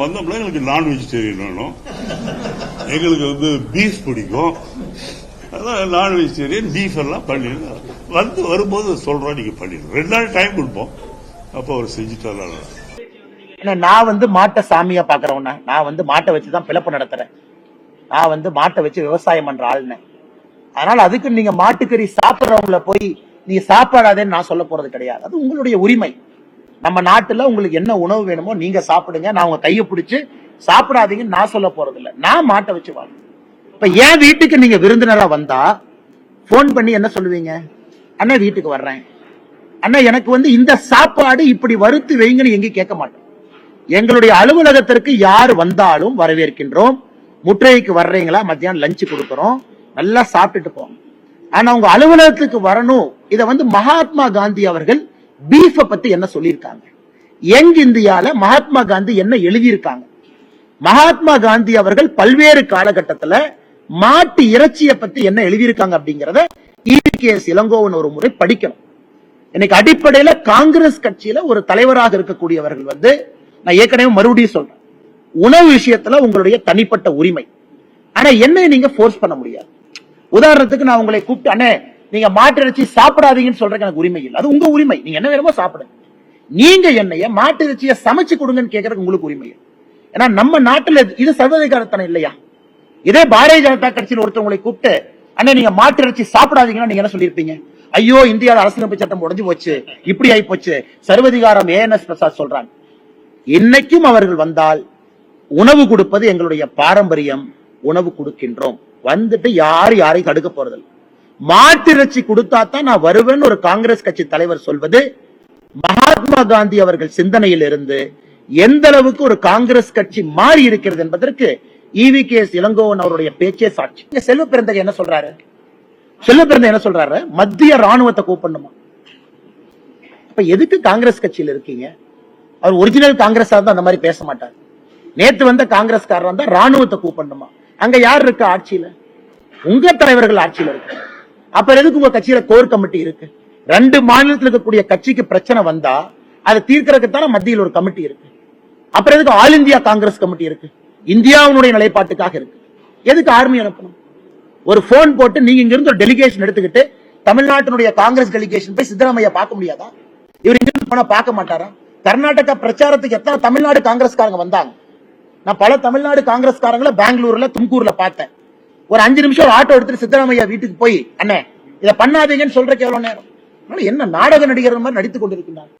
வந்தோம்னா எங்களுக்கு நான் வெஜிடேரியன் வேணும், எங்களுக்கு பீஃப் பிடிக்கும், அதான் நான் வெஜிடேரியன் பீஃப் எல்லாம் பண்ணிடுங்க. வரும்போது சொல்றோம், நீங்க பண்ணிடுங்க. 2 நாள் டைம் கொடுப்போம், அப்போ அவர் செஞ்சுட்டாரு. நான் மாட்டை சாமியா பாக்குறவன, நான் மாட்டை வச்சுதான் பிளப்பு நடத்துறேன், நான் மாட்டை வச்சு விவசாயம் பண்ற ஆளுன்னு. அதனால அதுக்கு நீங்க மாட்டுக்கறி சாப்பிடுறவங்கள போய் நீ சாப்பிடாதேன்னு நான் சொல்ல போறது கிடையாது. அது உங்களுடைய உரிமை. நம்ம நாட்டுல உங்களுக்கு என்ன உணவு வேணுமோ நீங்க சாப்பிடுங்க, நான் உங்க கையை பிடிச்சு சாப்பிடாதீங்கன்னு நான் சொல்ல போறது இல்லை. நான் மாட்டை வச்சு வாங்க. இப்ப என் வீட்டுக்கு நீங்க விருந்தினரா வந்தா போன் பண்ணி என்ன சொல்லுவீங்க? அண்ணா வீட்டுக்கு வர்றேன், அண்ணா எனக்கு இந்த சாப்பாடு இப்படி வறுத்து வைங்கன்னு எங்க கேட்க மாட்டோம். எங்களுடைய அலுவலகத்திற்கு யார் வந்தாலும் வரவேற்கின்றோம். முற்றைக்கு வர்றீங்களா, மத்தியானம் லஞ்சு கொடுக்கறோம், நல்லா சாப்பிட்டுட்டு போங்க. ஆனா உங்க அலுவலகத்துக்கு வரணும். இத மகாத்மா காந்தி அவர்கள் பீஃப பத்தி என்ன சொல்லியிருக்காங்க, யங் இந்தியால மகாத்மா காந்தி என்ன எழுதியிருக்காங்க, மகாத்மா காந்தி அவர்கள் பல்வேறு காலகட்டத்தில் மாட்டு இறைச்சியை பத்தி என்ன எழுதியிருக்காங்க அப்படிங்கறத EVKS இளங்கோவன் ஒரு முறை படிக்கணும். இன்னைக்கு அடிப்படையில காங்கிரஸ் கட்சியில ஒரு தலைவராக இருக்கக்கூடியவர்கள் நான் ஏற்கனவே மறுபடியும் சொல்றேன், உணவு விஷயத்துல உங்களுடைய தனிப்பட்ட உரிமை. ஆனா என்ன நீங்க போர்ஸ் பண்ண முடியாது. உதாரணத்துக்கு நான் உங்களை கூப்பிட்டு, அண்ணே நீங்க மாட்டு இறைச்சி சாப்பிடாதீங்கன்னு சொல்றதுக்கு எனக்கு உரிமை இல்லை. அது உங்க உரிமை, நீங்க என்ன வேணுமோ சாப்பிடுங்க. நீங்க என்னைய மாட்டு இறைச்சியை சமைச்சு கொடுங்கன்னு கேட்கறதுக்கு உங்களுக்கு உரிமை. ஏன்னா நம்ம நாட்டுல இது சர்வதிகாரத்தனம் இல்லையா? இதே பாரதிய ஜனதா கட்சியில் ஒருத்தவங்களை கூப்பிட்டு, அண்ணே நீங்க மாட்டு இறைச்சி சாப்பிடாதீங்கன்னா நீங்க என்ன சொல்லிருப்பீங்க? ஐயோ இந்தியாவில் அரசியலமைப்பு சட்டம் உடைஞ்சு போச்சு, இப்படி ஆகி போச்சு, சர்வதிகாரம். ANS பிரசாத் சொல்றாங்க. இன்னைக்கும் அவர்கள் வந்தால் உணவு கொடுப்பது எங்களுடைய பாரம்பரியம், உணவு கொடுக்கின்றோம். யாரையும் தடுக்க போறதில்லை. மாட்டு இறைச்சி கொடுத்தா தான் நான் வருவேன் ஒரு காங்கிரஸ் கட்சி தலைவர் சொல்வது மகாத்மா காந்தி அவர்கள் சிந்தனையில் இருந்து எந்த அளவுக்கு ஒரு காங்கிரஸ் கட்சி மாறி இருக்கிறது என்பதற்கு EVKS இளங்கோவன் அவருடைய பேச்சே சாட்சி. செல்வ பெருந்தகை என்ன சொல்றாரு? என்ன சொல்றாரு? மத்திய ராணுவத்தை கூப்பிடணுமா? அப்ப எதுக்கு காங்கிரஸ் கட்சியில் இருக்கீங்க? அவர் ஒரிஜினல் காங்கிரஸ் தான் அந்த மாதிரி பேச மாட்டார். நேத்து வந்த காங்கிரஸ்காரர் தான் ராணுவத்தை கூப்பிடணுமா? அங்க யார் இருக்கு ஆட்சியில? உங்க தலைவர்கள் ஆட்சியில இருக்கு. அப்ப எதுக்கு உங்க கட்சியில கோர் கமிட்டி இருக்கு? 2 மாநிலத்தில் இருக்கக்கூடிய கட்சிக்கு பிரச்சனை வந்தா அதை தீர்க்கறதுக்கு தானே மத்தியில் ஒரு கமிட்டி இருக்கு. அப்புறம் எதுக்கு ஆல் இந்தியா காங்கிரஸ் கமிட்டி இருக்கு? இந்தியாவுடைய நிலைப்பாட்டுக்காக இருக்கு. எதுக்கு ஆர்மி அனுப்பணும்? ஒரு போன் போட்டு நீங்க இங்க இருந்து ஒரு டெலிகேஷன் எடுத்துக்கிட்டு தமிழ்நாட்டினுடைய காங்கிரஸ் டெலிகேஷன் போய் சித்தராமையா பார்க்க முடியாதா? இவர் இங்க இருந்து போனா பார்க்க மாட்டாரா? கர்நாடகா பிரச்சாரத்துக்கு எத்தனை தமிழ்நாடு காங்கிரஸ்காரங்க வந்தாங்க. நான் பல தமிழ்நாடு காங்கிரஸ்காரங்களை பெங்களூர்ல தும்கூர்ல பார்த்தேன். ஒரு 5 நிமிஷம் ஒரு ஆட்டோ எடுத்துட்டு சித்தராமையா வீட்டுக்கு போய், அண்ணே இதை பண்ணாதீங்கன்னு சொல்றதுக்கு எவ்வளவு நேரம்? என்ன நாடக நடிகர் மாதிரி நடித்துக் கொண்டிருக்கிறார்.